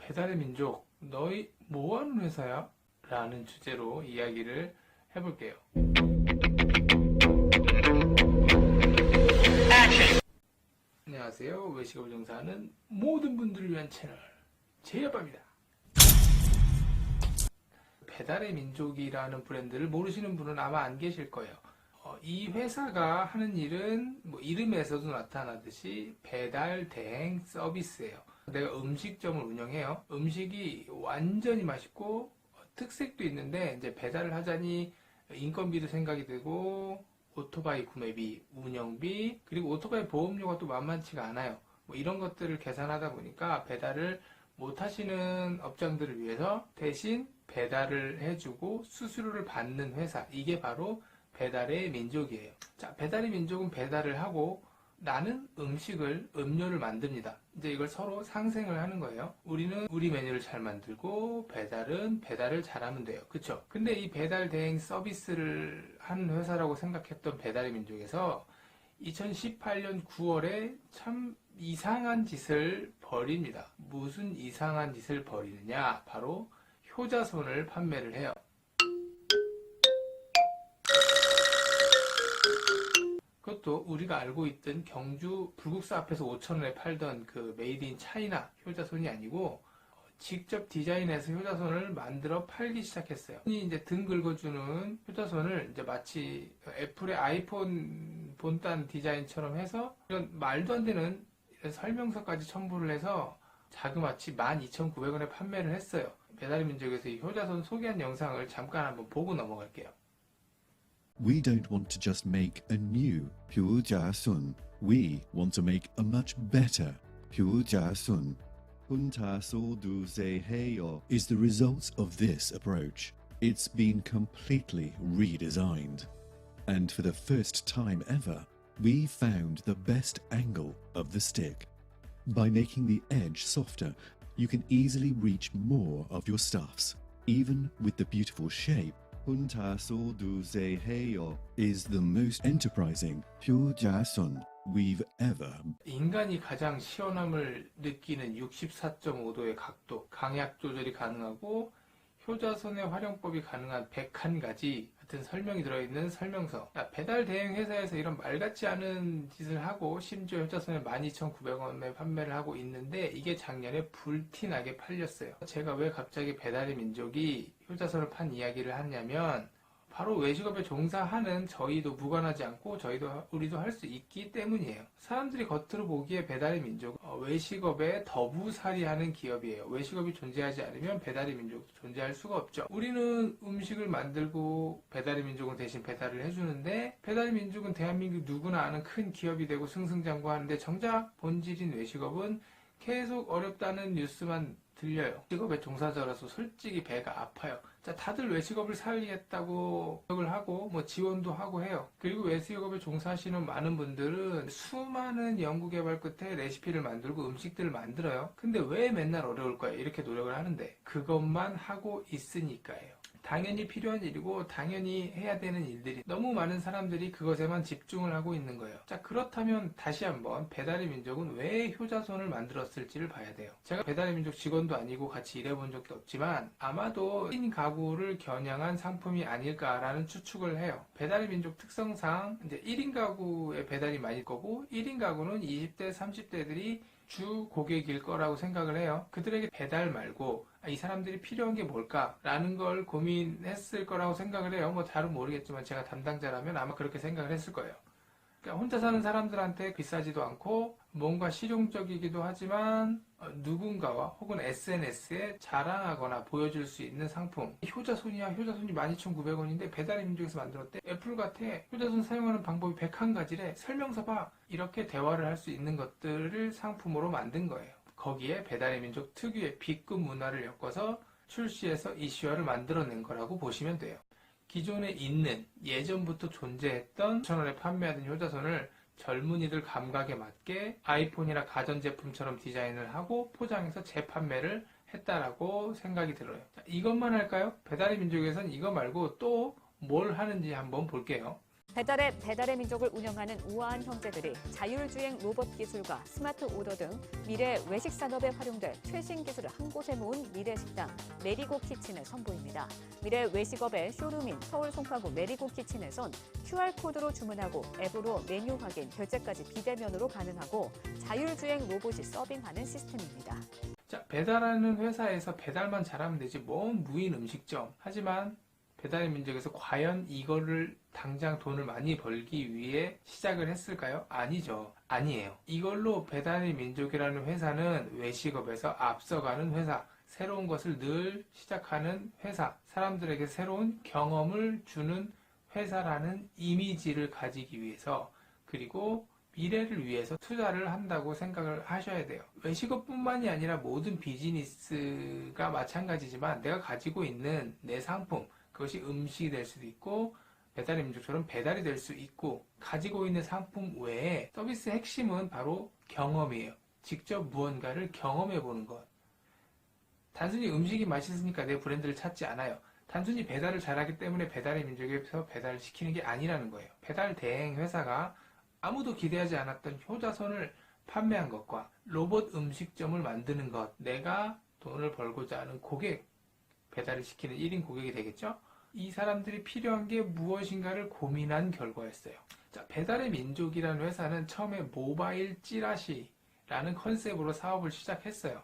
배달의 민족, 너희 뭐하는 회사야? 라는 주제로 이야기를 해볼게요. 안녕하세요. 외식업을 종사하는 모든 분들을 위한 채널 제이아빠입니다. 배달의 민족이라는 브랜드를 모르시는 분은 아마 안 계실 거예요. 이 회사가 하는 일은 이름에서도 나타나듯이 배달 대행 서비스예요. 내가 음식점을 운영해요. 음식이 완전히 맛있고 특색도 있는데 이제 배달을 하자니 인건비도 생각이 되고 오토바이 구매비, 운영비, 그리고 오토바이 보험료가 또 만만치가 않아요. 이런 것들을 계산하다 보니까 배달을 못 하시는 업장들을 위해서 대신 배달을 해주고 수수료를 받는 회사, 이게 바로 배달의 민족이에요. 자, 배달의 민족은 배달을 하고 나는 음료를 만듭니다. 이제 이걸 서로 상생을 하는 거예요. 우리는 우리 메뉴를 잘 만들고 배달은 배달을 잘하면 돼요. 그쵸? 근데 이 배달 대행 서비스를 하는 회사라고 생각했던 배달의 민족에서 2018년 9월에 참 이상한 짓을 벌입니다. 무슨 이상한 짓을 벌이느냐? 바로 효자손을 판매를 해요. 그것도 우리가 알고 있던 경주 불국사 앞에서 5,000원에 팔던 그 메이드 인 차이나 효자손이 아니고 직접 디자인해서 효자손을 만들어 팔기 시작했어요. 이제 등 긁어주는 효자손을 이제 마치 애플의 아이폰 본딴 디자인처럼 해서 이런 말도 안 되는 이런 설명서까지 첨부를 해서 자그마치 12,900원에 판매를 했어요. 배달의 민족에서 이 효자손 소개한 영상을 잠깐 한번 보고 넘어갈게요. We don't want to just make a new Pyojasun. We want to make a much better Pyojasun. Huntaso du Heyo is the result of this approach. It's been completely redesigned. And for the first time ever, we found the best angle of the stick. By making the edge softer, you can easily reach more of your stuffs. Even with the beautiful shape, Huntaso du Heyo is the most enterprising Pyojasun we've ever. 인간이 가장 시원함을 느끼는 64.5도의 각도, 강약 조절이 가능하고 효자손의 활용법이 가능한 101가지 같은 설명이 들어있는 설명서. 배달 대행 회사에서 이런 말 같지 않은 짓을 하고 심지어 효자손에 12,900원에 판매를 하고 있는데 이게 작년에 불티나게 팔렸어요. 제가 왜 갑자기 배달의 민족이 효자손을 판 이야기를 하냐면 바로 외식업에 종사하는 저희도 무관하지 않고 우리도 할 수 있기 때문이에요. 사람들이 겉으로 보기에 배달의 민족, 외식업에 더부살이하는 기업이에요. 외식업이 존재하지 않으면 배달의 민족도 존재할 수가 없죠. 우리는 음식을 만들고 배달의 민족은 대신 배달을 해주는데 배달의 민족은 대한민국 누구나 아는 큰 기업이 되고 승승장구하는데 정작 본질인 외식업은 계속 어렵다는 뉴스만 들려요. 외식업의 종사자라서 솔직히 배가 아파요. 자, 다들 외식업을 살리겠다고 노력을 하고 지원도 하고 해요. 그리고 외식업에 종사하시는 많은 분들은 수많은 연구개발 끝에 레시피를 만들고 음식들을 만들어요. 근데 왜 맨날 어려울까요? 이렇게 노력을 하는데 그것만 하고 있으니까예요. 당연히 필요한 일이고 당연히 해야 되는 일들이 너무 많은 사람들이 그것에만 집중을 하고 있는 거예요. 자, 그렇다면 다시 한번 배달의 민족은 왜 효자손을 만들었을지를 봐야 돼요. 제가 배달의 민족 직원도 아니고 같이 일해본 적도 없지만 아마도 1인 가구를 겨냥한 상품이 아닐까라는 추측을 해요. 배달의 민족 특성상 이제 1인 가구의 배달이 많을 거고 1인 가구는 20대, 30대들이 주 고객일 거라고 생각을 해요. 그들에게 배달 말고 이 사람들이 필요한 게 뭘까라는 걸 고민했을 거라고 생각을 해요. 잘은 모르겠지만 제가 담당자라면 아마 그렇게 생각을 했을 거예요. 그러니까 혼자 사는 사람들한테 비싸지도 않고 뭔가 실용적이기도 하지만 누군가와 혹은 SNS에 자랑하거나 보여줄 수 있는 상품. 효자손이야. 효자손이 12,900원인데 배달의 민족에서 만들었대. 애플 같아. 효자손 사용하는 방법이 101가지래. 설명서 봐. 이렇게 대화를 할 수 있는 것들을 상품으로 만든 거예요. 거기에 배달의 민족 특유의 B급 문화를 엮어서 출시해서 이슈화를 만들어낸 거라고 보시면 돼요. 기존에 있는 예전부터 존재했던 1,000원에 판매하던 효자손을 젊은이들 감각에 맞게 아이폰이나 가전제품처럼 디자인을 하고 포장해서 재판매를 했다라고 생각이 들어요. 자, 이것만 할까요? 배달의 민족에서는 이거 말고 또 뭘 하는지 한번 볼게요. 배달의 민족을 운영하는 우아한 형제들이 자율주행 로봇 기술과 스마트 오더 등 미래 외식 산업에 활용될 최신 기술을 한 곳에 모은 미래 식당 메리고 키친을 선보입니다. 미래 외식업의 쇼룸인 서울 송파구 메리고 키친에선 QR코드로 주문하고 앱으로 메뉴 확인, 결제까지 비대면으로 가능하고 자율주행 로봇이 서빙하는 시스템입니다. 자, 배달하는 회사에서 배달만 잘하면 되지 뭔 무인 음식점. 하지만 배달의 민족에서 과연 이거를 당장 돈을 많이 벌기 위해 시작을 했을까요? 아니죠. 아니에요. 이걸로 배달의 민족이라는 회사는 외식업에서 앞서가는 회사, 새로운 것을 늘 시작하는 회사, 사람들에게 새로운 경험을 주는 회사라는 이미지를 가지기 위해서, 그리고 미래를 위해서 투자를 한다고 생각을 하셔야 돼요. 외식업뿐만이 아니라 모든 비즈니스가 마찬가지지만 내가 가지고 있는 내 상품, 그것이 음식이 될 수도 있고 배달의 민족처럼 배달이 될 수 있고, 가지고 있는 상품 외에 서비스의 핵심은 바로 경험이에요. 직접 무언가를 경험해 보는 것. 단순히 음식이 맛있으니까 내 브랜드를 찾지 않아요. 단순히 배달을 잘하기 때문에 배달의 민족에서 배달을 시키는 게 아니라는 거예요. 배달 대행 회사가 아무도 기대하지 않았던 효자손을 판매한 것과 로봇 음식점을 만드는 것, 내가 돈을 벌고자 하는 고객, 배달을 시키는 1인 고객이 되겠죠? 이 사람들이 필요한 게 무엇인가를 고민한 결과였어요. 자, 배달의 민족이라는 회사는 처음에 모바일 찌라시라는 컨셉으로 사업을 시작했어요.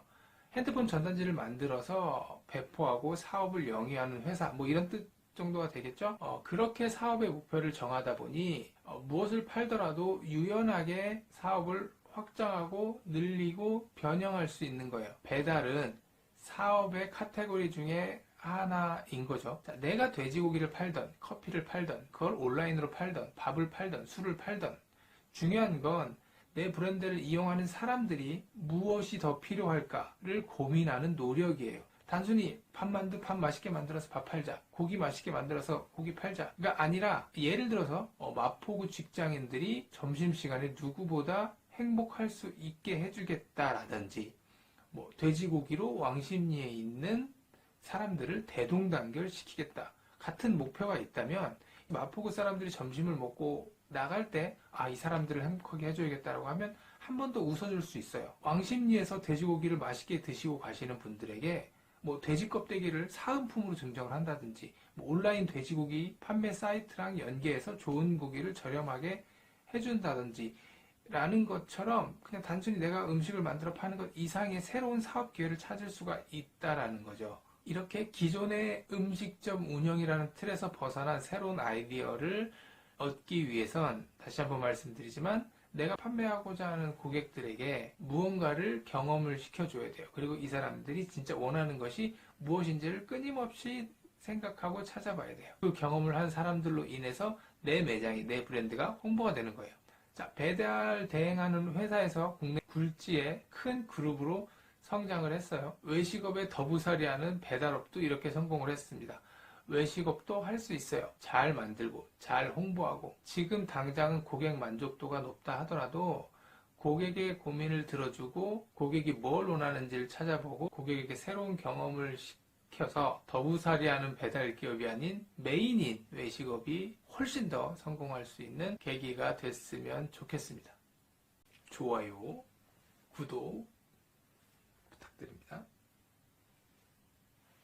핸드폰 전단지를 만들어서 배포하고 사업을 영위하는 회사, 뭐 이런 뜻 정도가 되겠죠? 그렇게 사업의 목표를 정하다 보니 무엇을 팔더라도 유연하게 사업을 확장하고 늘리고 변형할 수 있는 거예요. 배달은 사업의 카테고리 중에 하나인 거죠. 자, 내가 돼지고기를 팔던, 커피를 팔던, 그걸 온라인으로 팔던, 밥을 팔던, 술을 팔던, 중요한 건 내 브랜드를 이용하는 사람들이 무엇이 더 필요할까를 고민하는 노력이에요. 단순히 밥 맛있게 만들어서 밥 팔자, 고기 맛있게 만들어서 고기 팔자가 아니라, 예를 들어서 마포구 직장인들이 점심시간에 누구보다 행복할 수 있게 해주겠다라든지, 뭐 돼지고기로 왕십리에 있는 사람들을 대동단결시키겠다 같은 목표가 있다면, 마포구 사람들이 점심을 먹고 나갈 때 이 사람들을 행복하게 해줘야겠다라고 하면 한 번 더 웃어줄 수 있어요. 왕십리에서 돼지고기를 맛있게 드시고 가시는 분들에게 뭐 돼지 껍데기를 사은품으로 증정을 한다든지, 뭐 온라인 돼지고기 판매 사이트랑 연계해서 좋은 고기를 저렴하게 해준다든지 라는 것처럼, 그냥 단순히 내가 음식을 만들어 파는 것 이상의 새로운 사업 기회를 찾을 수가 있다라는 거죠. 이렇게 기존의 음식점 운영이라는 틀에서 벗어난 새로운 아이디어를 얻기 위해선, 다시 한번 말씀드리지만, 내가 판매하고자 하는 고객들에게 무언가를 경험을 시켜줘야 돼요. 그리고 이 사람들이 진짜 원하는 것이 무엇인지를 끊임없이 생각하고 찾아봐야 돼요. 그 경험을 한 사람들로 인해서 내 매장이, 내 브랜드가 홍보가 되는 거예요. 자, 배달 대행하는 회사에서 국내 굴지의 큰 그룹으로 성장을 했어요. 외식업의 더부살이하는 배달업도 이렇게 성공을 했습니다. 외식업도 할 수 있어요. 잘 만들고 잘 홍보하고, 지금 당장은 고객 만족도가 높다 하더라도 고객의 고민을 들어주고 고객이 뭘 원하는지를 찾아보고 고객에게 새로운 경험을 시켜서 더부살이하는 배달 기업이 아닌 메인인 외식업이 훨씬 더 성공할 수 있는 계기가 됐으면 좋겠습니다. 좋아요, 구독 부탁드립니다.